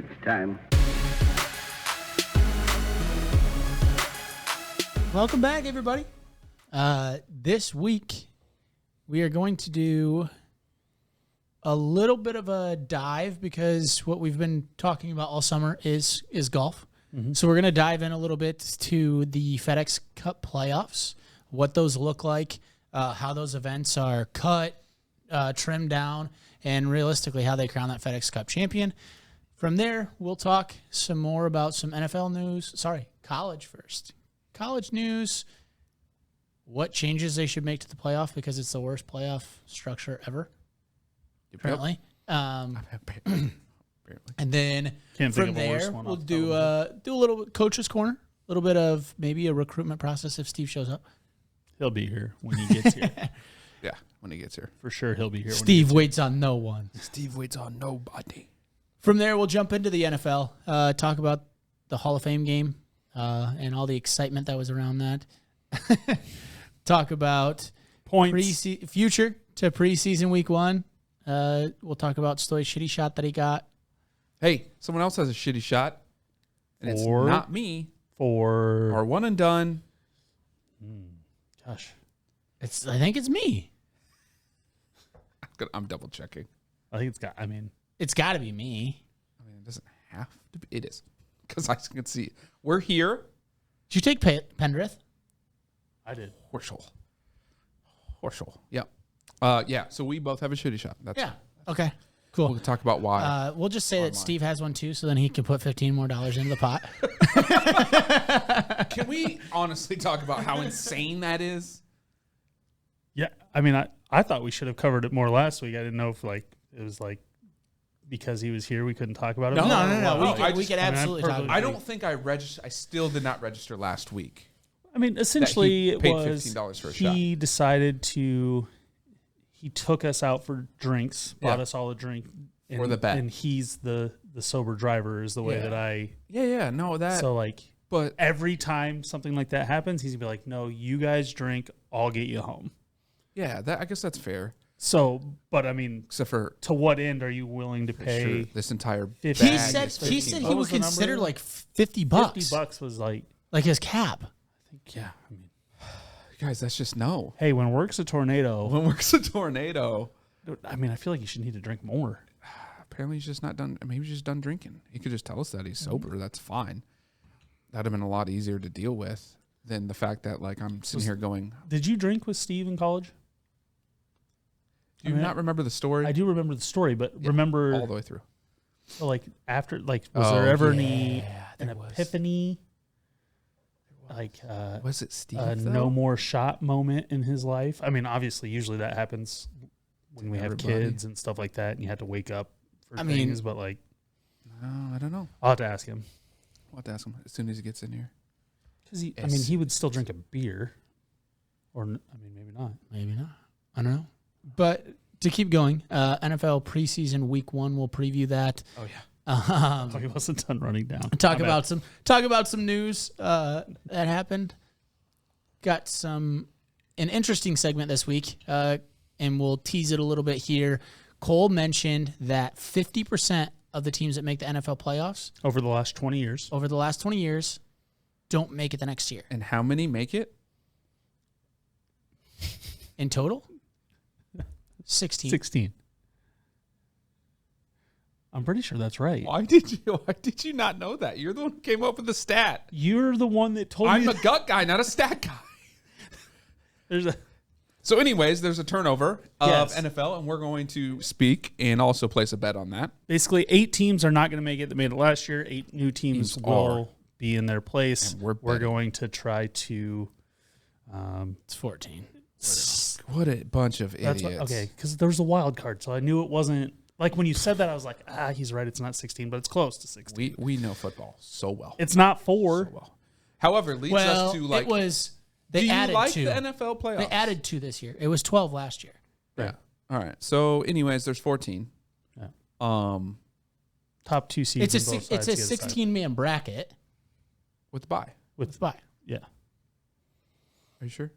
It's time. Welcome back, everybody. This week, we are going to do a little bit of a dive because what we've been talking about all summer is golf. Mm-hmm. So we're going to dive in a little bit to the FedEx Cup playoffs, what those look like, how those events are cut, trimmed down, and realistically how they crown that FedEx Cup champion. From there, we'll talk some more about some NFL news. Sorry, college first. College news, what changes they should make to the playoff because it's the worst playoff structure ever, apparently. And then from there, we'll do a little coach's corner, a little bit of maybe a recruitment process if Steve shows up. He'll be here when he gets here. Yeah, when he gets here. For sure he'll be here. Steve waits on no one. Steve waits on nobody. From there, we'll jump into the NFL, talk about the Hall of Fame game and all the excitement that was around that. Talk about points, future to preseason week one. We'll talk about Stoy's shitty shot that he got. Hey, someone else has a shitty shot, and it's not me. For our one and done. Gosh, I think it's me. I'm double checking. I think it's got to be me. I mean, it doesn't have to be. It is because I can see we're here. Did you take Pendrith? I did. Horschel. Yep. Yeah. So we both have a shitty shot. Okay. Cool. We'll talk about why. We'll just say that Steve has one too, so then he can put $15 more into the pot. Can we honestly talk about how insane that is? Yeah. I mean, I thought we should have covered it more last week. I didn't know if it was because he was here we couldn't talk about it. No. We could absolutely talk about it. I don't think I registered. I still did not register last week. I mean, essentially, it was $15 for a shot. He decided to. He took us out for drinks, bought us all a drink, for the bet, and he's the sober driver. Is the way that I. Yeah. No, that. So but every time something like that happens, he's gonna be like, "No, you guys drink. I'll get you home." Yeah, I guess that's fair. So, but I mean, except for to what end are you willing to pay this entire? He said he would consider like $50. $50 was like his cap. I think, yeah. I mean, guys, that's just no. Hey, when work's a tornado. I mean, I feel like you should need to drink more. Apparently, he's just not done. Maybe he's just done drinking. He could just tell us that he's sober. That's fine. That'd have been a lot easier to deal with than the fact that I'm sitting here going. Did you drink with Steve in college? Do you not remember the story? I do remember the story, but remember all the way through. So after was there ever an epiphany? Was it Steve? No more shot moment in his life. I mean, obviously, usually that happens when we have kids and stuff like that, and you have to wake up for things. But no, I don't know. I'll have to ask him. I'll have to ask him as soon as he gets in here. Because he would still drink a beer, or maybe not. Maybe not. I don't know. But to keep going, NFL preseason week one, we'll preview that. Oh yeah. He wasn't done running down. Talk about some news that happened. Got an interesting segment this week, and we'll tease it a little bit here. Cole mentioned that 50% of the teams that make the NFL playoffs over the last 20 years don't make it the next year. And how many make it in total? 16. I'm pretty sure that's right. Why did you not know that? You're the one who came up with the stat. You're the one that told me. I'm a gut guy, not a stat guy. So anyways, there's a turnover of NFL, and we're going to speak and also place a bet on that. Basically, 8 teams are not going to make it that made it last year. 8 new teams will be in their place. And we're going to try to... it's 14. What a bunch of idiots. Okay, because there was a wild card, so I knew it wasn't... when you said that, I was like, he's right, it's not 16, but it's close to 16. We know football so well. It's not 4. So well. However, it leads us to it was... They added 2. The NFL playoffs? They added 2 this year. It was 12 last year. Yeah. All right. So, anyways, there's 14. Yeah. Top 2 seeds. It's a 16-man bracket with the bye. With the bye. Yeah. Are you sure?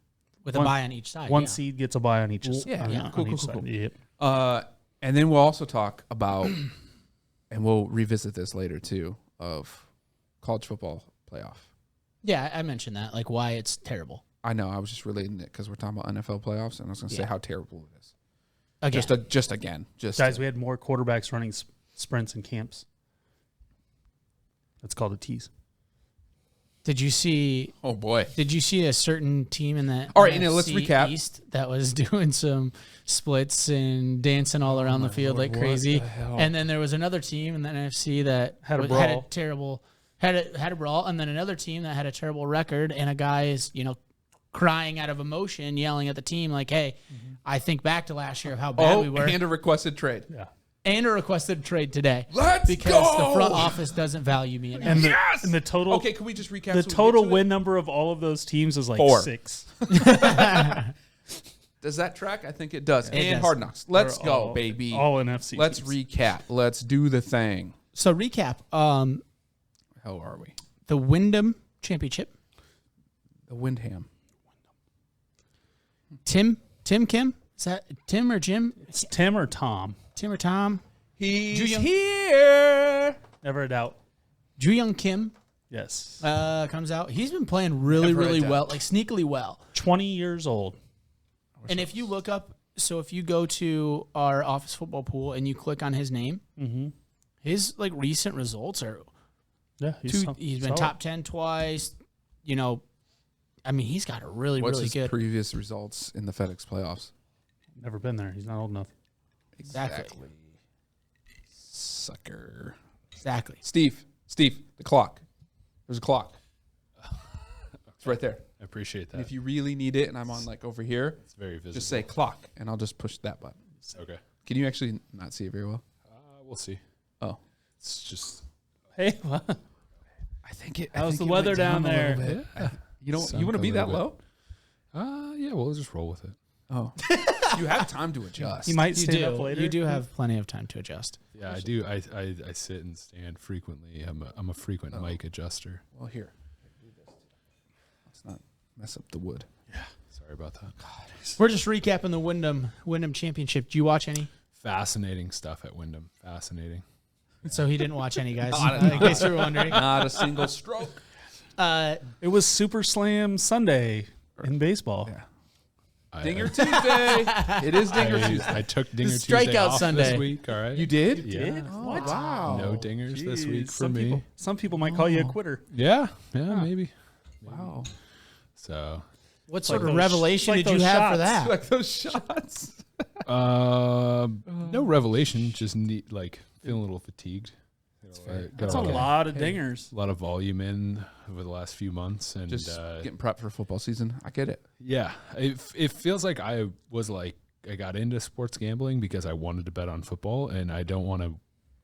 With a bye on each side. One seed gets a bye on each. Yeah. Cool. Yep. And then we'll also talk about and we'll revisit this later too, of college football playoff. Yeah, I mentioned that, like why it's terrible. I know. I was just relating it because we're talking about NFL playoffs, and I was going to say how terrible it is. Again. Just Guys, we had more quarterbacks running sprints in camps. That's called a tease. Did you see? Oh boy! Did you see a certain team in that? All right, let's recap. East that was doing some splits and dancing all around the field like crazy. And then there was another team in the NFC that had a brawl. Had a brawl, and then another team that had a terrible record, and a guy is crying out of emotion, yelling at the team like, "Hey, I think back to last year of how bad we were." And a requested trade. Yeah. And a requested trade today. Because the front office doesn't value me anymore. And the total. Okay, can we just recap? The total win number of all of those teams is like 4. 6. Does that track? I think it does. It and does. Hard Knocks. Let's They're go, baby. All NFC. Let's teams. recap. Let's do the thing. So recap. How are we? The Wyndham Championship. The Wyndham. Tim Kim? Is that Tim or Jim? It's Tim or Tom. Tim or Tom? He's here. Never a doubt. Ju-Young Kim Yes. comes out. He's been playing really, Never a really doubt. well, like sneakily well. 20 years old. And if you look up, so if you go to our office football pool and you click on his name, his like recent results are Yeah. he's been solid. top 10 twice. I mean, he's got a really, What's really his good. previous results in the FedEx playoffs? Never been there. He's not old enough. Exactly. Sucker. Exactly. Steve, the clock. There's a clock. It's right there. I appreciate that. And if you really need it, and I'm on like over here, It's very visible. just say clock, and I'll just push that button. Okay. Can you actually not see it very well? We'll see. Oh, It's just Hey, what? I think it. How's I think the it weather went down a little there? bit. You Sunk want to a be that little low? yeah, we'll just roll with it. Oh, you have time to adjust. He might You stand do. up later. You do have plenty of time to adjust. Yeah, I do. I sit and stand frequently. I'm a frequent mic adjuster. Well, here. Do this. Let's not mess up the wood. Sorry about that. We're just recapping the Wyndham Championship. Do you watch any? Fascinating stuff at Wyndham. Fascinating. So he didn't watch any, guys. Not In case you were wondering. Not a single stroke. It was Super Slam Sunday in baseball. Yeah. I- Dinger Tuesday. It is Dinger Tuesday. I took Dinger The Tuesday strikeout off Sunday. this week. All right. You did? Yeah. What? Wow. No dingers this week for some me. Some people might call you a quitter. Yeah. Maybe. Wow. So, What Like sort of those- revelation like did you those have for shots. that? Like those shots. no revelation. Just feeling a little fatigued. That's a lot of dingers. A lot of volume in over the last few months, and Just getting prepped for football season. I get it. yeah, it feels like I got into sports gambling because I wanted to bet on football, and I don't want to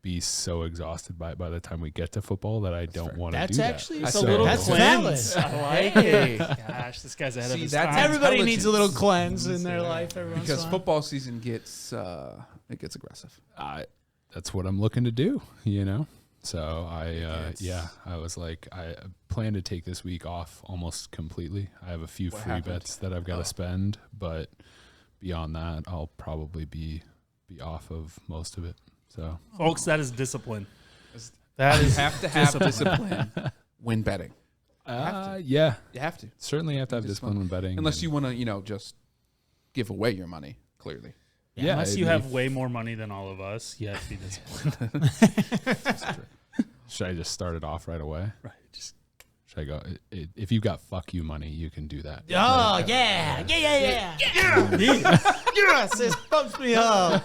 be so exhausted by it by the time we get to football that I don't want to do That's that. actually That's a a little little cleanse. I like it. Gosh, this guy's ahead of See, his that's time. Everybody needs a little Intelligence. cleanse in their life every once in Because a while. football season gets aggressive. That's what I'm looking to do, So I was like, I plan to take this week off almost completely. I have a few What free happened? bets that I've got to spend, but beyond that, I'll probably be off of most of it. So Folks, that is discipline. That is have to have discipline when betting. yeah, You have to, certainly have to have discipline when betting, unless you want to, just give away your money. Clearly, yeah, Unless you it'd have be- way more money than all of us, you have to be disciplined. Should I just start it off right away? Right. Just Should I go? If you've got fuck you money, you can do that. Oh, yeah. Yes, this bumps me up.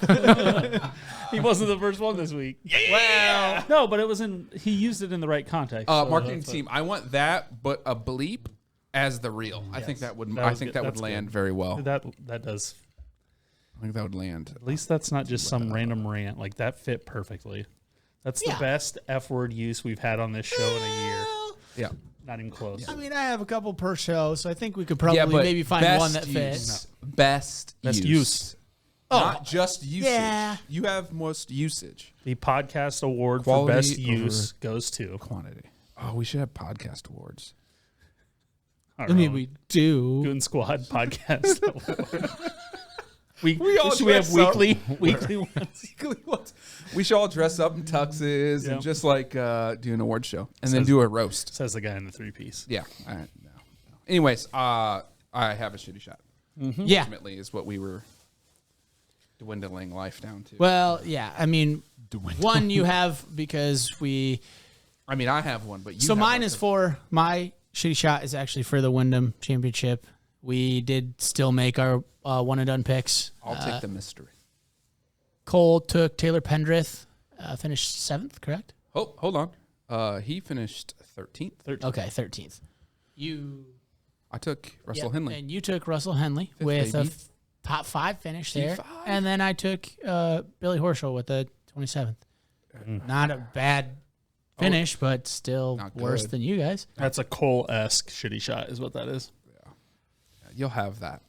he wasn't the first one this week. Well, No, but he used it in the right context. so marketing that's team. I want that, but a bleep as the real. I think that would. That I was think good. that would That's land good. very well. That does. I think that would land. At least that's not just some random rant. Like that fit perfectly. That's Yeah. the best F word use we've had on this show in a year. Yeah. Not even close. I mean, I have a couple per show, so I think we could probably but maybe find best one that use. fits. Best use. Not just usage. Yeah. You have most usage. The podcast award Quality for best over- use goes to. Quantity. Oh, we should have podcast awards. our I mean, own we do. Goon Squad podcast award. We all should we have dress up. weekly ones? We should all dress up in tuxes and just like do an award show and then do a roast. Says the guy in the 3-piece. Yeah. No. Anyways, I have a shitty shot. Yeah. Ultimately, is what we were dwindling life down to. Well, yeah. I mean, one you have because we. I mean, I have one, but you. So have mine one is for my shitty shot is actually for the Wyndham Championship. We did still make our one and done picks. I'll take the mystery. Cole took Taylor Pendrith, finished 7th, correct? Oh, hold on. He finished 13th. Okay, 13th. I took Russell Yep, Henley. and you took Russell Henley Fifth, with baby. a top 5 finish there, T5. and then I took Billy Horschel with the 27th. Not a bad finish, but still Not worse good. than you guys. That's a Cole-esque shitty shot is what that is. You'll have that.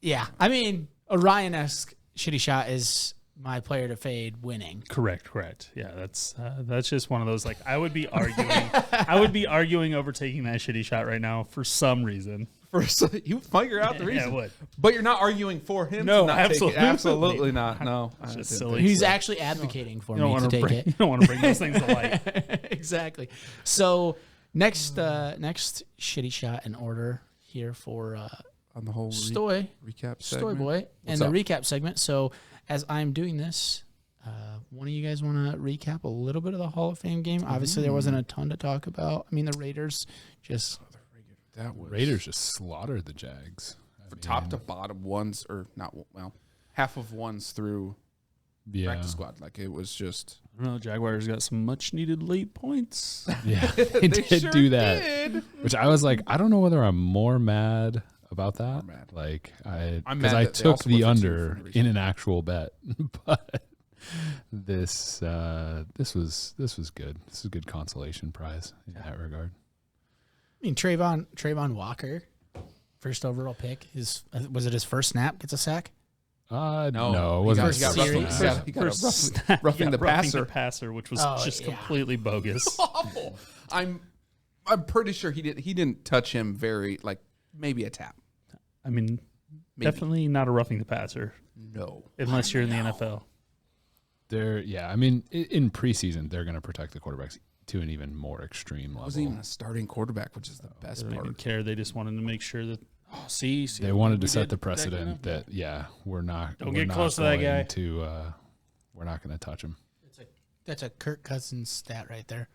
Yeah, I mean, a Ryan-esque shitty shot is my player to fade winning. Correct. Yeah, that's just one of those, like, I would be arguing over taking that shitty shot right now for some reason. You figure out the Yeah, reason. I would. But you're not arguing for him. No, to not absolutely. Take it. Absolutely not. No, It's just I didn't silly. He's So actually advocating for you don't me to want to take bring it. you don't want to bring those things to light. Exactly. So next shitty shot in order here for on the whole Stoy recap. Stoy segment. Boy What's and up? the recap segment. So as I'm doing this, one of you guys want to recap a little bit of the Hall of Fame game? Obviously, there wasn't a ton to talk about. I mean, the Raiders just That was Raiders just slaughtered the Jags. top to bottom ones, or not. Well, half of ones through practice squad. Like it was just. I don't know. Jaguars got some much needed late points. Yeah, they did sure do that. did. Which I was like, I don't know whether I'm more mad about that. More mad. Like I'm because mad I that they took also the went for 2 under for no reason. in an actual bet, but this was good. This is a good consolation prize in that regard. I mean, Trayvon Walker, first overall pick. Was it his first snap? Gets a sack. No, it wasn't. got his roughly- first he snap. He got a roughing the passer. which was Oh, just yeah. completely bogus. Awful. I'm pretty sure he didn't touch him very like maybe a tap. I mean, Maybe. definitely not a roughing the passer No. unless you're in the NFL. I mean, in preseason, they're going to protect the quarterbacks to an even more extreme level. Wasn't even a starting quarterback, which is the They best don't even part. care. They just wanted to make sure that see They wanted we to set did the back precedent then. that we're not. Don't we're get not close to that going guy. we're not going to touch him. That's a Kirk Cousins stat right there.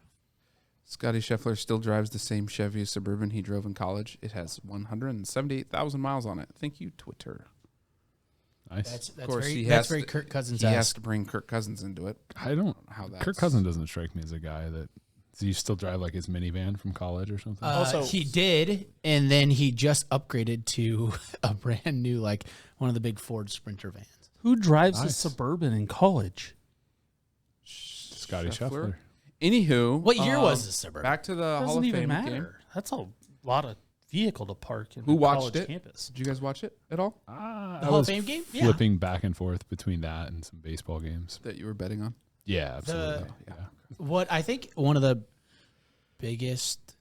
Scotty Scheffler still drives the same Chevy Suburban he drove in college. It has 178,000 miles on it. Thank you, Twitter. Nice. That's course, very he that's has very to- Kirk Cousins. He has to bring Kirk Cousins into it. I don't. How that Kirk Cousins doesn't strike me as a guy that. Do you still drive like his minivan from college or something? Also- He did, and then he just upgraded to a brand new, like one of the big Ford Sprinter vans. Who drives a Nice. Suburban in college? Scotty Scheffler. Anywho, What year was this Suburban? Back to the Hall Doesn't of even Fame matter. game. That's a lot of vehicle to park in Who a watched college it? campus. Did you guys watch it at all? The I Hall of was Fame game? Yeah. flipping back and forth between that and some baseball games. That you were betting on? Yeah, absolutely. yeah. What I think one of the biggest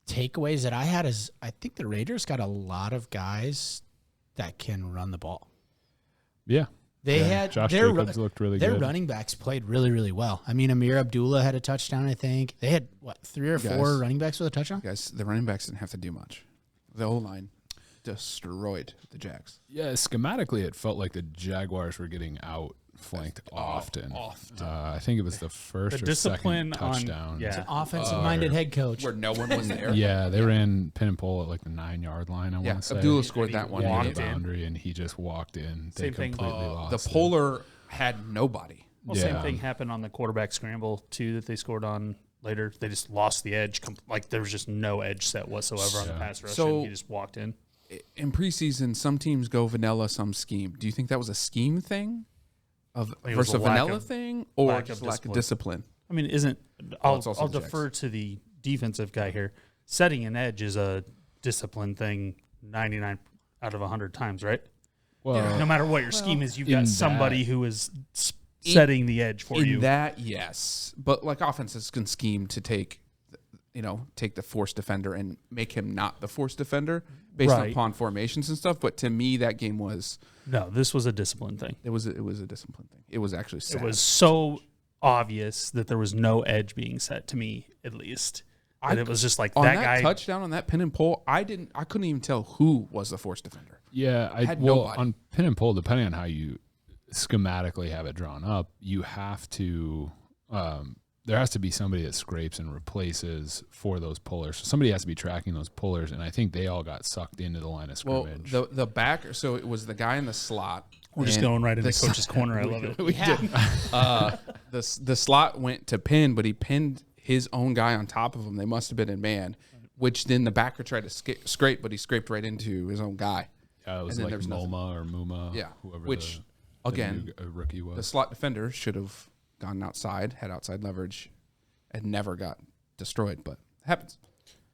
takeaways that I had is I think the Raiders got a lot of guys that can run the ball. Yeah. They Yeah, had Josh their Jacobs looked really their good. running backs played really, really well. I mean, Amir Abdullah had a touchdown, I think. They had, 3 or 4 Guys. running backs with a touchdown? Guys, the running backs didn't have to do much. The O-line destroyed the Jags. Yeah, schematically, it felt like the Jaguars were getting outflanked often. I think it was the first The or discipline second on- touchdown. yeah. Offensive-minded head coach. Where no one was there. Yeah, they ran pin and pull at like the 9-yard line, I Yeah, want to say. Abdullah scored that one. Near the walked in. boundary, and he just walked in. They Same thing. completely The lost it. Polar had nobody. Well, same Yeah. thing happened on the quarterback scramble too that they scored on later. They just lost the edge. Like there was just no edge set whatsoever on the Yeah. pass rush. So- and he just walked in. In preseason, some teams go vanilla, some scheme. Do you think that was a scheme thing it was versus a a lack vanilla of- thing or lack of just lack of discipline. discipline? I mean, isn't Well, it's also I'll the defer to the defensive guy here. Setting an edge is a discipline thing 99 out of 100 times, right? Well, No matter what your scheme is, you've in got somebody that- who is setting the edge for In you. that, yes. But like offenses can scheme to take the force defender and make him not the force defender. based Right. upon formations and stuff. But to me, that game was No, this was a discipline thing. it was a discipline thing. It was actually sad. It was so obvious that there was no edge being set, to me at least. And it was just like on that that guy. touchdown on that pin and pull. I couldn't even tell who was the force defender. Yeah, Had nobody. on pin and pull, depending on how you schematically have it drawn up, you have to. There has to be somebody that scrapes and replaces for those pullers. So somebody has to be tracking those pullers, and I think they all got sucked into the line of scrimmage. Well, the back. So it was the guy in the slot. We're just and going right into the coach's corner. I love it. We did. The slot went to pin, but he pinned his own guy on top of him. They must have been in man, which then the backer tried to scrape, but he scraped right into his own guy. Yeah, it was and then like there was MoMA or Muma. Yeah, whoever which the again, new rookie was. the slot defender should have gone outside, had outside leverage, and never got destroyed. But it happens.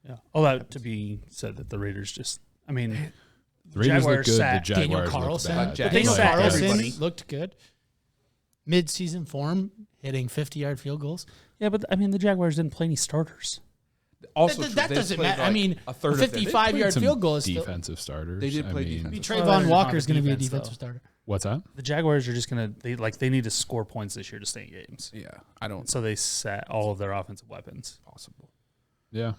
Yeah. All that to be said that the Raiders just, I mean, The Raiders look Jaguars good. The sat Jaguars Daniel looked Carlson. bad. Jack- They Daniel sat Carlson everybody. looked good. Mid-season form, hitting 50-yard field goals. yeah, but I mean, the Jaguars didn't play any starters. Also, that they doesn't played matter. I like mean, a third a of their- 55-yard Some field goal is still. defensive starters. They did play I mean, defense. Trayvon Walker is not going to be a defense, defensive though. starter. What's that? The Jaguars are just gonna they need to score points this year to stay in games. Yeah, I don't. So they sat all of their offensive weapons. Possible. Yeah.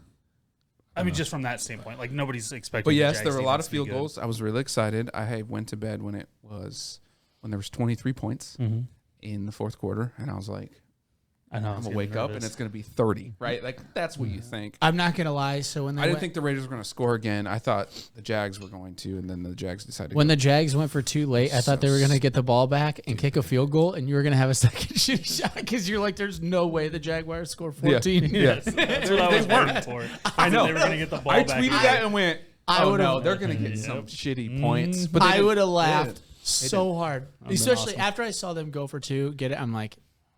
I mean, just from that standpoint, like nobody's expecting. But the yes, Jags there were a lot of defense to be field good. goals. I was really excited. I went to bed when there was 23 points in the fourth quarter, and I was like, I know. I'm gonna wake up and it's gonna be 30, right? Like that's what you think. I'm not going to lie. So when they I didn't went, think the Raiders were gonna score again. I thought the Jags were going to, and then the Jags decided. when the Jags went for too late, I thought they were going to get the ball back and kick a field goal, and you were going to have a second shot because you're like, there's no way the Jaguars score 14. Yes, that's what I was waiting for. I know They were going to get the ball I back. tweeted that and went, I "Oh would've- no, they're gonna get some shitty points." But they I didn't. would have They laughed didn't. so hard, been especially awesome. after I saw them go for two. Get it? I'm like,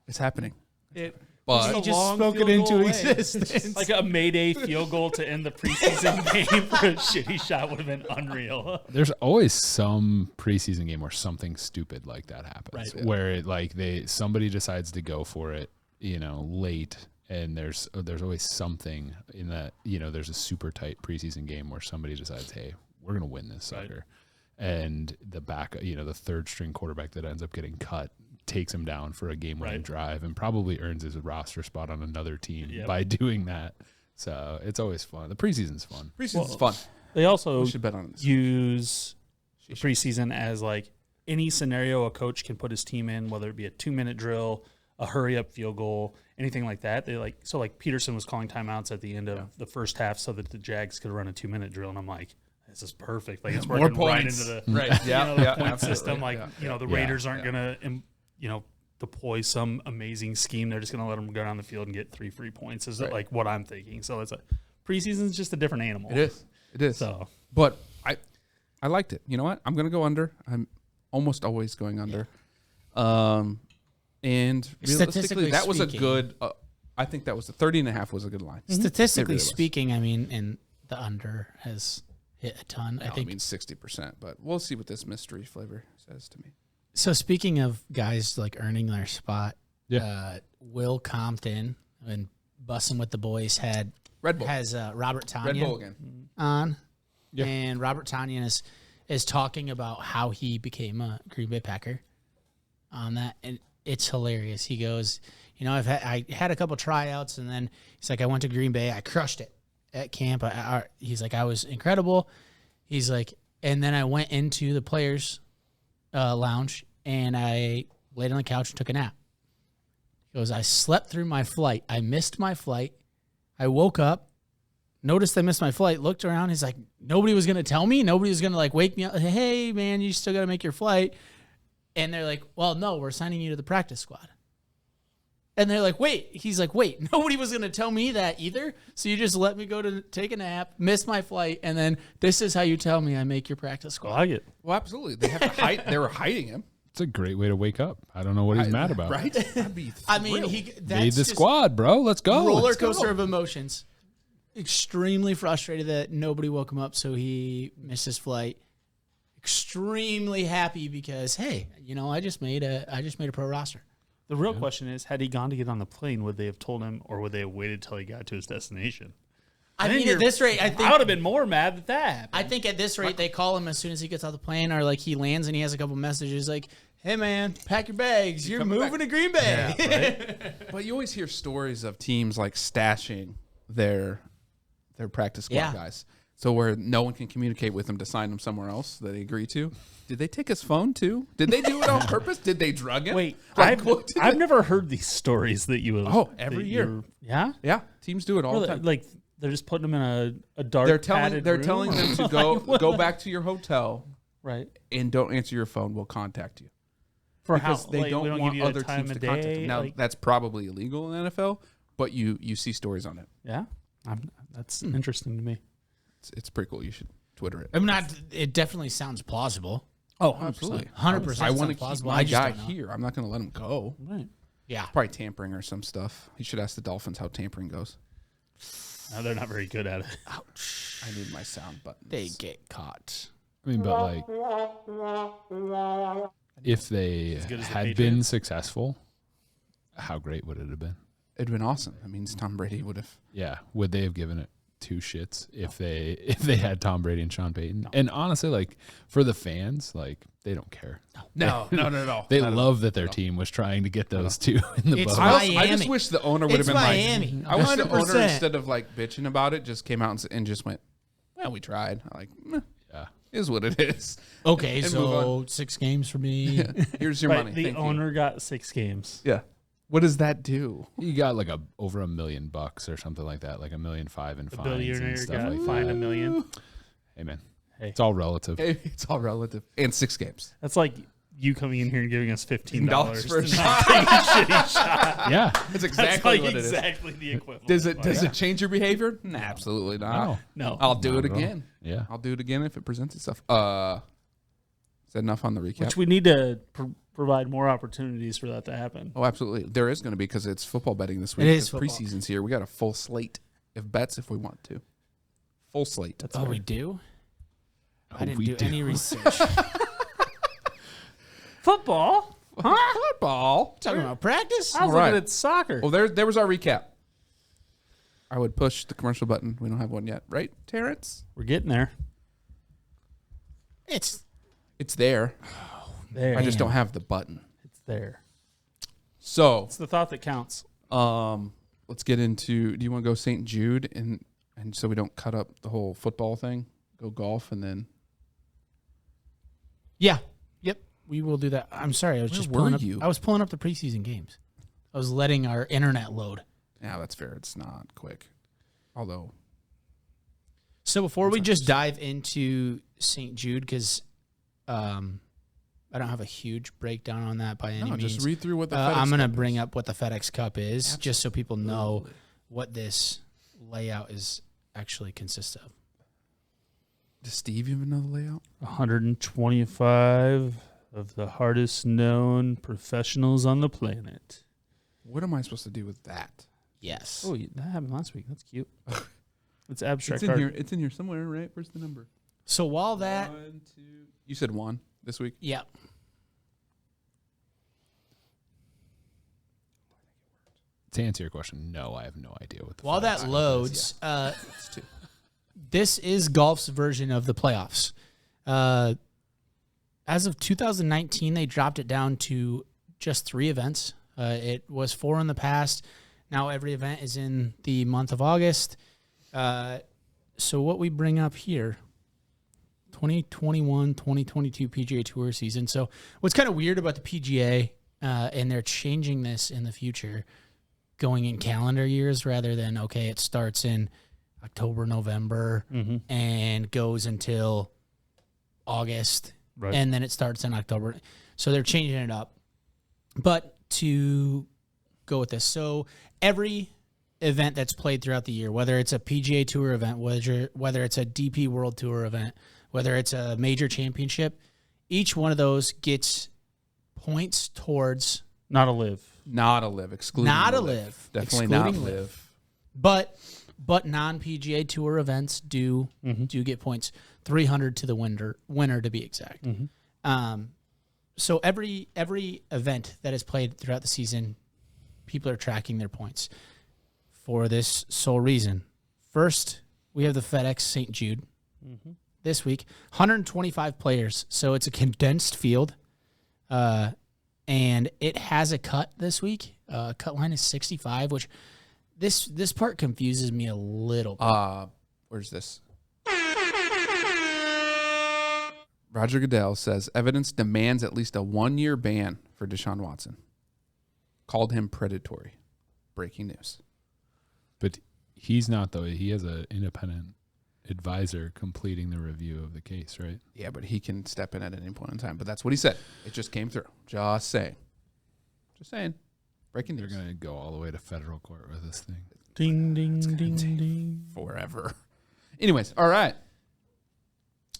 It's happening. a But he just long spoke it field into goal away. existence. Like a Mayday field goal to end the preseason game for a shitty shot would have been unreal. There's always some preseason game where something stupid like that happens, Right. where it like somebody decides to go for it, late, and there's always something in that, there's a super tight preseason game where somebody decides, hey, we're gonna win this sucker, and the the third string quarterback that ends up getting cut takes him down for a game-winning drive and probably earns his roster spot on another team by doing that. So it's always fun. The preseason's fun. Preseason's fun. They also We should bet on this. use the preseason as like any scenario a coach can put his team in, whether it be a 2-minute drill, a hurry up field goal, anything like that. They like Peterson was calling timeouts at the end of the first half so that the Jags could run a 2-minute drill, and I'm like, this is perfect. Like it's working right into the the point system. Like the Raiders aren't gonna deploy some amazing scheme. They're just gonna let them go down the field and get 3 free points. Is like what I'm thinking. So it's preseason's just a different animal. It is. So, But I liked it. You know what? I'm going to go under. I'm almost always going under. And realistically, that was a speaking. good. I think that was the 30.5 was a good line. Statistically It really was. speaking, I mean, and the under has hit a ton. I think 60%, but we'll see what this mystery flavor says to me. so. Speaking of guys like earning their spot, Yeah. Will Compton and Bussin' with the Boys Red Bull. has Robert Red Bull Tonyan again. on, Yeah. and Robert Tonyan is talking about how he became a Green Bay Packer on that, and it's hilarious. He goes, I had a couple tryouts, and then he's like, I went to Green Bay, I crushed it at camp. He's like, I was incredible. He's like, and then I went into the players' lounge, and I laid on the couch and took a nap. He goes, I slept through my flight. I missed my flight. I woke up, noticed I missed my flight, looked around. He's like, nobody was going to tell me. Nobody was going to wake me up. Hey, man, you still got to make your flight. And they're like, well, no, we're signing you to the practice squad. And they're like, wait. He's like, wait, nobody was going to tell me that either. So you just let me go to take a nap, miss my flight, and then this is how you tell me I make your practice I squad. like it. Well, absolutely. They have to hide. They were hiding him. It's a great way to wake up. I don't know what he's mad about. Right? I'd be I mean, thrilled. that's Made the just squad, bro. Let's go. roller Let's go. coaster of emotions. Extremely frustrated that nobody woke him up, so he missed his flight. Extremely happy because, hey, I just made a pro roster. The real question is, had he gone to get on the plane, would they have told him, or would they have waited till he got to his destination? I mean, at this rate, I think I would have been more mad that happened. I think at this rate, they call him as soon as he gets off the plane, or like he lands and he has a couple messages like, "Hey man, pack your bags. You're moving to Green Bay." Yeah, right? But you always hear stories of teams like stashing their practice squad guys, so where no one can communicate with them to sign them somewhere else that they agree to. Did they take his phone too? Did they do it on purpose? Did they drug him? Wait, Like, I've never heard these stories that you. Every year. Yeah, Yeah, teams do it all the time. Like they're just putting them in a dark. They're telling room? them to go back to your hotel, right, and don't answer your phone. We'll contact you. for Because how they like, don't we don't want give you other a time teams of to contact them. day. Now like, that's probably illegal in the NFL, but you see stories on it. yeah, that's interesting to me. It's pretty cool. You should Twitter it. I'm not. It definitely sounds plausible. Oh, Absolutely, 100%. I want to sounds keep plausible. my I just guy don't know. here. I'm not going to let him go. Right. Yeah. Probably tampering or some stuff. You should ask the Dolphins how tampering goes. No, they're not very good at it. I need my sound button. They get caught. I mean, but like, if they good as the had been Patriots? successful, how great would it have been? It'd been awesome. That means Tom Brady would have. Yeah, would they have given it two shits if they had Tom Brady and Sean Payton? And honestly, like for the fans, like they don't care. No. They love that their team was trying to get those two in the It's boat. I just Miami. wish the owner would have It's been Miami. like. I wish the owner 100%. instead of like bitching about it, just came out and just went, "Well, we tried." I'm like, meh, Yeah. is what it is. Okay, And move so 6 games for me. Here's your Right, money. the Thank you. owner got 6 games. Yeah. What does that do? You got like over $1 million or something like that, like $1.5 million in fines Billionaire and stuff got like fined that. $1 million. Hey man, Hey. it's all relative. It's all relative. And 6 games. That's like you coming in here and giving us $15 for a to not take a shitty shot. Yeah, That's That's exactly like what it is. exactly the equivalent. Does it change your behavior? Nah, absolutely not. No. I'll do Not it at all. again. Yeah. I'll do it again if it presents itself. Is that enough on the recap? Which we need to provide more opportunities for that to happen. Oh, absolutely. There is going to be because it's football betting this week. It is 'cause preseason's here. We got a full slate of bets if we want to. Full slate. That's Oh, we do? I didn't we do do. any research. Football? Huh? Football. Talking about practice? I was All right. looking at soccer. Well, there was our recap. I would push the commercial button. We don't have one yet, right, Terrence? We're getting there. It's It's there. There. I just don't have the button. It's there. So, It's the thought that counts. let's get into. Do you want to go St. Jude and so we don't cut up the whole football thing? Go golf and then. yeah. Yep. We will do that. I'm sorry. I was Where just were pulling up. you? I was pulling up the preseason games. I was letting our internet load. Yeah, that's fair. It's not quick. Although. So before we just dive into St. Jude, because I don't have a huge breakdown on that by any No, means. just read through what the I'm going to FedEx Cup bring is. up what the FedEx Cup is, just so people know what this layout is actually consists of. Does Steve even know the layout? 125 of the hardest known professionals on the planet. What am I supposed to do with that? Yes. Oh, that happened last week. That's cute. It's abstract It's in art. here. It's in here somewhere, right? Where's the number? So while that, 1, 2. You said 1 this week. yeah. To answer your question, no, I have no idea what the While FedEx that Cup loads, is. It's 2. this is golf's version of the playoffs. As of 2019, they dropped it down to just 3 events. It was 4 in the past. Now every event is in the month of August. So what we bring up here, 2021-2022 PGA Tour season. So what's kind of weird about the PGA, and they're changing this in the future, going in calendar years rather than, okay, it starts in October, November, and goes until August, Right. and then it starts in October. So they're changing it up. But to go with this, so every event that's played throughout the year, whether it's a PGA Tour event, whether it's a DP World Tour event, whether it's a major championship, each one of those gets points towards Not a live. Not a live. Excluding not the a live, Definitely not excluding live. But non PGA Tour events do get points. 300 to the winner to be exact. So every event that is played throughout the season, people are tracking their points for this sole reason. First we have the FedEx St. Jude this week. 125 players, so it's a condensed field, and it has a cut this week. Cut line is 65, which this part confuses me a little bit. Where's this? Roger Goodell says evidence demands at least a 1-year ban for Deshaun Watson. Called him predatory. Breaking news. But he's not, though. He has an independent advisor completing the review of the case, right? Yeah, but he can step in at any point in time. But that's what he said. It just came through. Just saying. Just saying. Breaking news. They're going to go all the way to federal court with this thing. Ding, ding, ding, ding. Forever. Anyways, all right.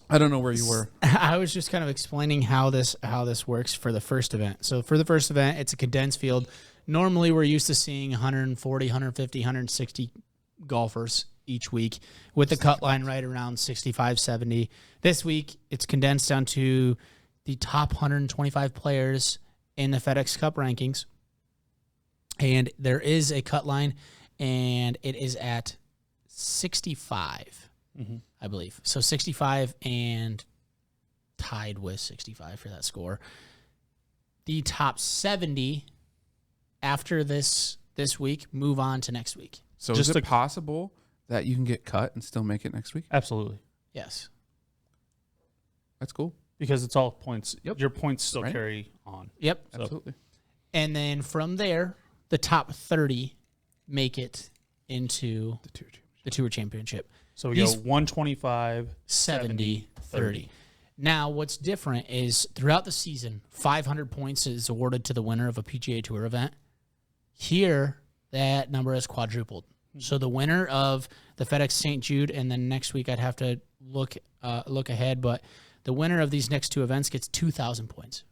I don't know where you were. I was just kind of explaining how this works for the first event. So for the first event, it's a condensed field. Normally, we're used to seeing 140, 150, 160 golfers each week with the cut line right around 65, 70. This week, it's condensed down to the top 125 players in the FedEx Cup rankings. And there is a cut line, and it is at 65. I believe. So 65 and tied with 65 for that score. The top 70 after this week move on to next week. So is it possible that you can get cut and still make it next week? Absolutely. Yes. That's cool. Because it's all points. Yep. Your points still Right. carry on. Yep. So, Absolutely. And then from there, the top 30 make it into the Tour Championship. So we These- go 125, 70, 30. Now, what's different is throughout the season, 500 points is awarded to the winner of a PGA Tour event. Here, that number is quadrupled. So the winner of the FedEx St. Jude, and then next week I'd have to look ahead, but the winner of these next two events gets 2,000 points.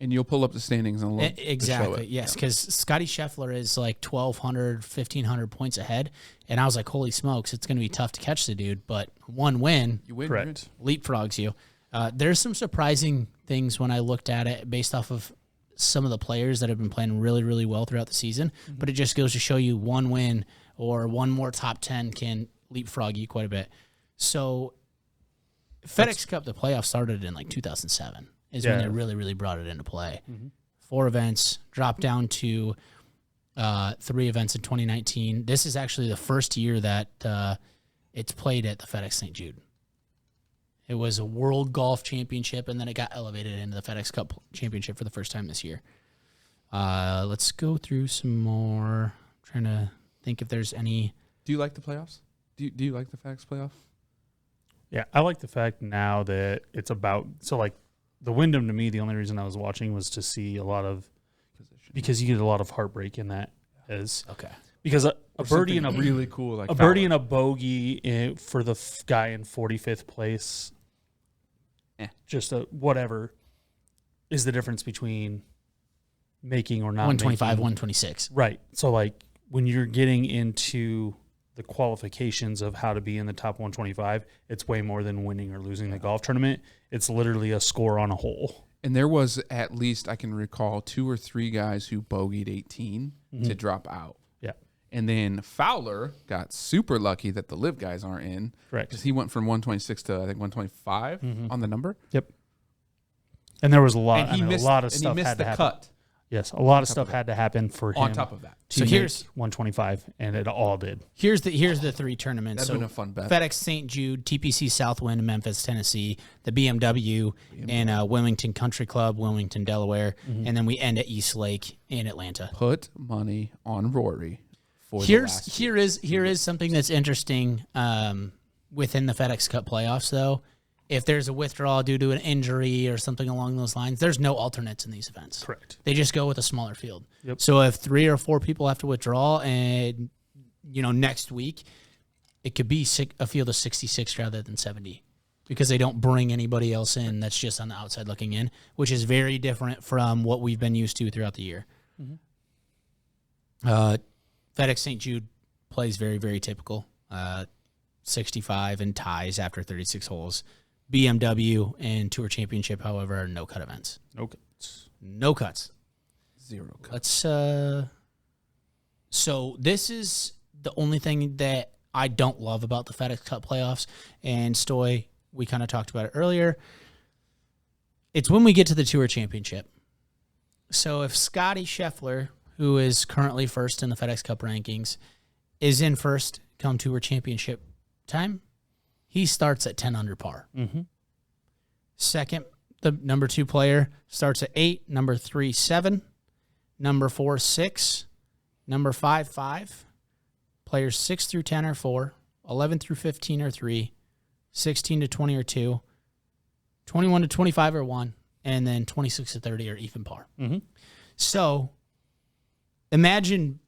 And you'll pull up the standings and look. Exactly, yes, because Scotty Scheffler is like 1,200, 1,500 points ahead, and I was like, holy smokes, it's going to be tough to catch the dude, but one win You win. Correct. leapfrogs you. There's some surprising things when I looked at it based off of some of the players that have been playing really, really well throughout the season, but it just goes to show you one win or one more top 10 can leapfrog you quite a bit. So FedEx Cup, the playoff started in like 2007 is when they really, really brought it into play. 4 events, dropped down to 3 events in 2019. This is actually the first year that it's played at the FedEx St. Jude. It was a World Golf Championship, and then it got elevated into the FedEx Cup Championship for the first time this year. Let's go through some more. I'm trying to think if there's any. Do you like the playoffs? Do you like the FedEx playoff? Yeah, I like the fact now that it's about the Wyndham, to me, the only reason I was watching was to see a lot of because you get a lot of heartbreak in that Okay. because a birdie and a really cool like a birdie and a bogey for the guy in 45th place, just a whatever is the difference between making or not 125, making. 126. Right. So like when you're getting into the qualifications of how to be in the top 125, it's way more than winning or losing the golf tournament. It's literally a score on a hole. And there was at least, I can recall, 2 or 3 guys who bogeyed 18 to drop out. Yeah. And then Fowler got super lucky that the live guys aren't in. Correct. Because he went from 126 to, I think, 125 on the number. Yep. And there was a lot. And he missed, a lot of and stuff he missed had the to happen. cut Yes, a lot of stuff had to happen for him. on top of that. To So make here's 125, and it all did. Here's the 3 tournaments. That'd been a fun bet. FedEx St. Jude, TPC Southwind in Memphis, Tennessee, the BMW in Wilmington Country Club, Wilmington, Delaware, and then we end at East Lake in Atlanta. Put money on Rory for the last Here is something that's interesting within the FedEx Cup playoffs, though. If there's a withdrawal due to an injury or something along those lines, there's no alternates in these events. Correct. They just go with a smaller field. Yep. So if 3 or 4 people have to withdraw, and next week, it could be a field of 66 rather than 70, because they don't bring anybody else in that's just on the outside looking in, which is very different from what we've been used to throughout the year. FedEx St. Jude plays very, very typical. 65 and ties after 36 holes. BMW and Tour Championship, however, are no cut events. No cuts. No cuts. 0 cut. Let's. So this is the only thing that I don't love about the FedEx Cup playoffs, and Stoy, we kind of talked about it earlier. It's when we get to the Tour Championship. So if Scotty Scheffler, who is currently first in the FedEx Cup rankings, is in first come Tour Championship time, he starts at 10 under par. Mm-hmm. Second, the number 2 player starts at 8, number 3, 7, number 4, 6, number 5, 5. Players 6 through 10 are 4, 11 through 15 are 3, 16 to 20 are 2, 21 to 25 are 1, and then 26 to 30 are even par. Mm-hmm. So imagine,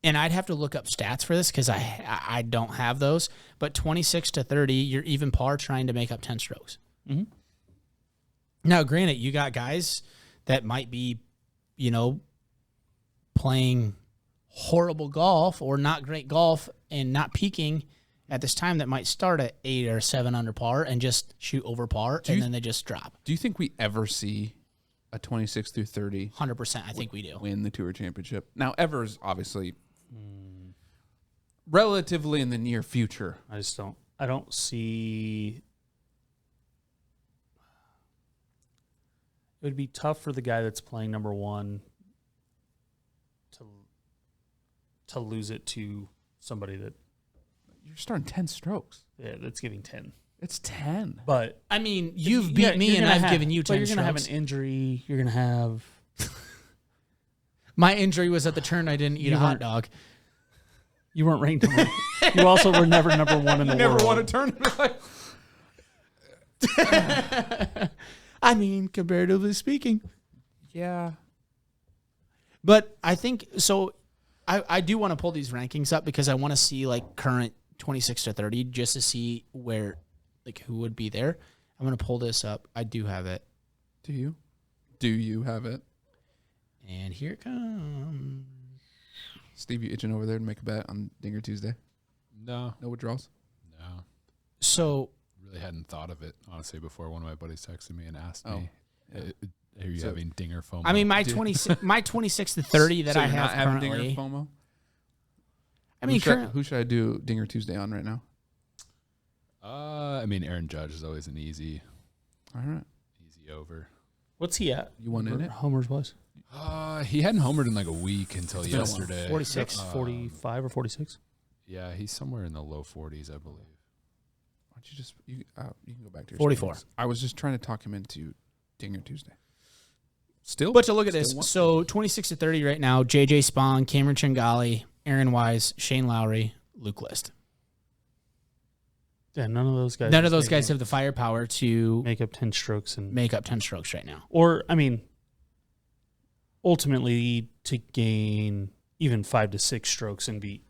and I'd have to look up stats for this because I don't have those, but 26 to 30, you're even par trying to make up 10 strokes. Mm-hmm. Now, granted, you got guys that might be, playing horrible golf or not great golf and not peaking at this time that might start at 8 or 7 under par and just shoot over par, and then they just drop. Do you think we ever see a 26 through 30 100%, I think we do. win the Tour Championship? Now, ever's obviously relatively in the near future. I don't see. It would be tough for the guy that's playing number 1 to lose it to somebody that You're starting 10 strokes. that's giving 10. It's 10. But I mean, you've beat me and I've given you 10 You're going to have an strokes. injury. You're going to have. My injury was at the turn I didn't eat a hot dog. You weren't ranked number 1. You also were never number 1 in the world. Never won a tournament. I mean, comparatively speaking. Yeah. But I think, so I do want to pull these rankings up because I want to see like current 26 to 30 just to see where, like who would be there. I'm going to pull this up. I do have it. Do you? Do you have it? And here it comes. Steve, you itching over there to make a bet on Dinger Tuesday? No. No withdrawals? No. So Really hadn't thought of it, honestly, before one of my buddies texted me and asked Oh. me, are you having dinger FOMO? I mean, my 26 to 30 that So I you're have not having currently. Dinger FOMO? I mean, who should I do Dinger Tuesday on right now? I mean, Aaron Judge is always an easy All right. over. What's he at? You won in it? Homers was? He hadn't homered in like a week until It's been a while. yesterday. 46, 45 or 46? Yeah, he's somewhere in the low 40s, I believe. Why don't you just you can go back to your 44. screens. I was just trying to talk him into Dinger Tuesday. Still, But to look at still this, won. so 26 to 30 right now, JJ Spong, Cameron Chingali, Aaron Wise, Shane Lowry, Luke List. Yeah, none of those guys. None of those guys have the firepower to make up 10 strokes and make up 10 strokes right now. or I mean, ultimately to gain even 5 to 6 strokes and beat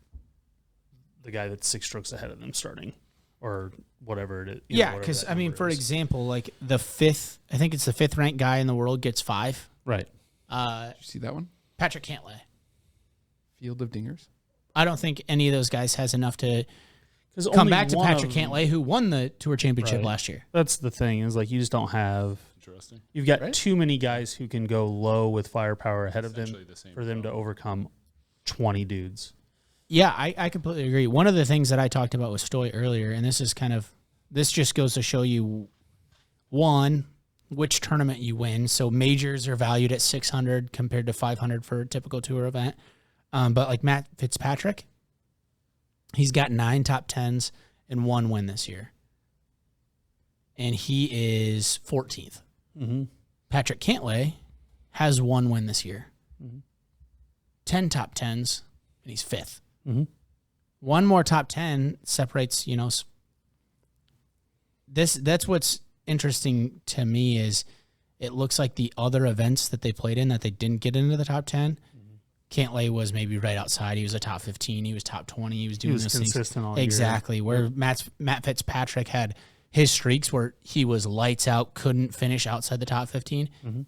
the guy that's 6 strokes ahead of them starting, or whatever it is. Yeah, because I mean, for example, like the I think it's the 5th ranked guy in the world gets 5. right? Did you see that one? Patrick Cantlay. Field of Dingers. I don't think any of those guys has enough to Because come back to Patrick Cantlay, who won the Tour Championship Right. last year. That's the thing is like you just don't have. Interesting. You've got Right. too many guys who can go low with firepower ahead of them Essentially the same for them to problem. overcome 20 dudes. Yeah, I completely agree. One of the things that I talked about with Stoy earlier, and this just goes to show you, one, which tournament you win. So majors are valued at 600 compared to 500 for a typical tour event. But like Matt Fitzpatrick, he's got 9 top 10s and 1 win this year. And he is 14th. Mm-hmm. Patrick Cantlay has 1 win this year. Mhm. 10 top 10s, and he's 5th. Mm-hmm. One more top 10 separates, that's what's interesting to me is it looks like the other events that they played in that they didn't get into the top 10, Cantlay was maybe right outside. He was a top 15. He was top 20. He was doing was those things. consistent all year. Exactly. Where Matt Fitzpatrick had his streaks where he was lights out, couldn't finish outside the top 15. Mhm.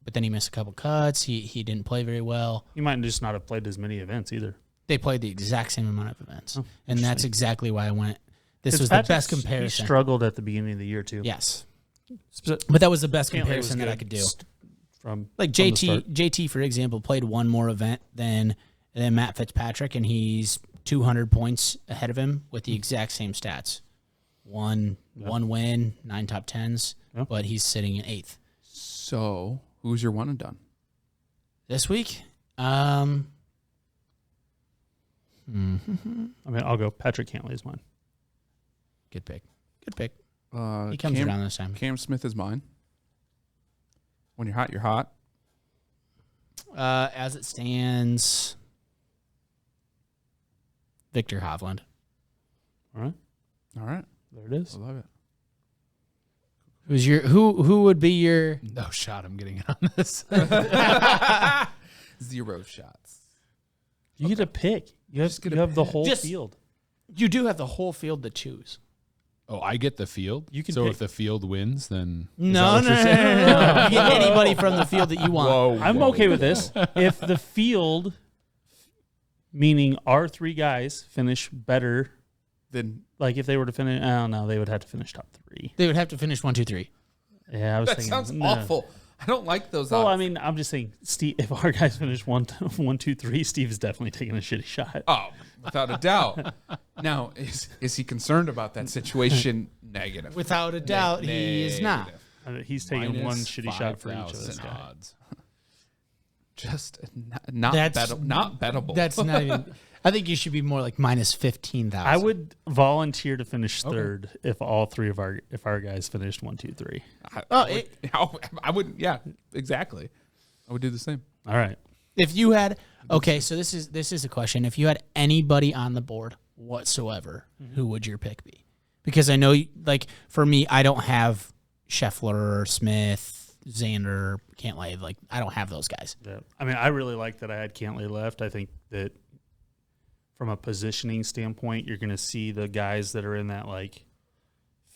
But then he missed a couple cuts. He didn't play very well. You might just not have played as many events either. They played the exact same amount of events. Oh, And that's interesting. exactly why I went. This was the best Fitzpatrick's- comparison. He struggled at the beginning of the year too. Yes. Sp- But that was the best Cantlay was comparison that I good could do. From Like from the start. JT, for example, played one more event than Matt Fitzpatrick, and he's 200 points ahead of him with the exact same stats. One win, 9 top 10s, but he's sitting in 8th. So, who's your one and done? This week? I mean, I'll go. Patrick Cantlay is mine. Good pick. Good pick. He comes around this time. Cam Smith is mine. When you're hot, you're hot. As it stands, Victor Hovland. All right. All right. There it is. I love it. Who's your who would be your No shot I'm getting on this. 0 shots. You get to pick. You have the whole field. You do have the whole field to choose. Oh, I get the field? You can so pick. if the field wins, then... No. You get anybody from the field that you want. I'm okay with this. If the field, meaning our 3 guys, finish better, Then like if they were to finish, I don't know, they would have to finish top 3. They would have to finish 1, 2, 3. Yeah, I was that thinking. sounds awful. I don't like those Well, odds. I mean, I'm just saying, Steve. If our guys finish 1, 2, 3, Steve is definitely taking a shitty shot. Oh, without a doubt. Now, is he concerned about that situation? Negative. Without a doubt, he is not. He's taking Minus one shitty shot for each of 5,000 us. guys. odds. Just not bettable. That's not even. I think you should be more like minus 15,000. I would volunteer to finish third if all 3 of our guys finished 1, 2, 3. I would. Yeah, exactly. I would do the same. All right. If you had so this is a question. If you had anybody on the board whatsoever, who would your pick be? Because I know, like for me, I don't have Scheffler, Smith, Xander, Cantlay. Like I don't have those guys. Yeah. I mean, I really like that I had Cantlay left. I think that from a positioning standpoint, you're going to see the guys that are in that like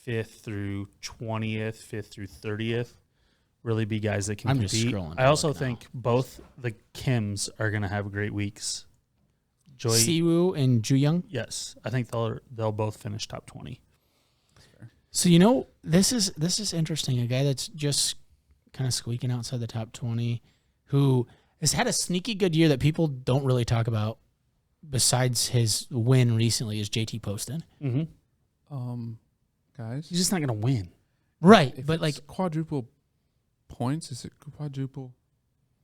5th through 20th, 5th through 30th really be guys that can I'm compete. just scrolling. I also think both the Kims are going to have great weeks. Siwoo and Ju Young. Yes, I think they'll both finish top 20. So this is interesting. A guy that's just kind of squeaking outside the top 20, who has had a sneaky good year that people don't really talk about. Besides his win recently, is JT Poston. Mm-hmm. Guys, He's just not going to win. Right, if but it's like quadruple points, is it quadruple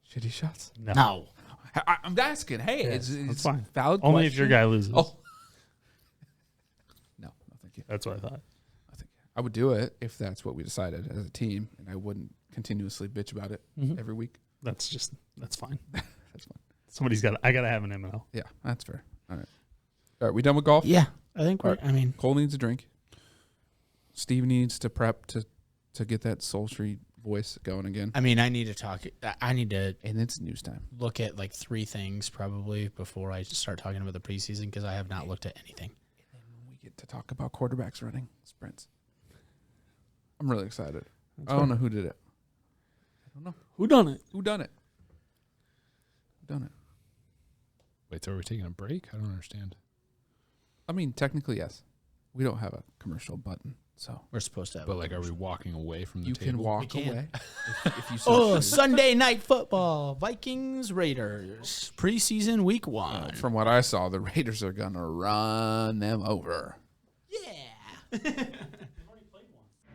shitty shots? no. I'm asking. Hey, it's that's fine. Valid. Only question. if your guy loses. Oh, no, thank you. That's what I thought. I would do it if that's what we decided as a team, and I wouldn't continuously bitch about it every week. That's fine. That's fine. I got to have an ML. Yeah, that's fair. All right, we done with golf? Yeah, I think we're. I mean, Cole needs a drink. Steve needs to prep to get that sultry voice going again. I need to talk. I need to And it's news time. look at like 3 things probably before I start talking about the preseason because I have not looked at anything. And then we get to talk about quarterbacks running sprints. I'm really excited. I don't know who did it. I don't know. Who done it? Who done it? Wait, so are we taking a break? I don't understand. I mean, technically, yes. We don't have a commercial button, so We're supposed to have. But like, are we walking away from the you table? can walk can. away if you so Oh, choose. Sunday night football. Vikings, Raiders. Preseason week 1. From what I saw, the Raiders are gonna run them over. Yeah.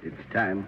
It's time.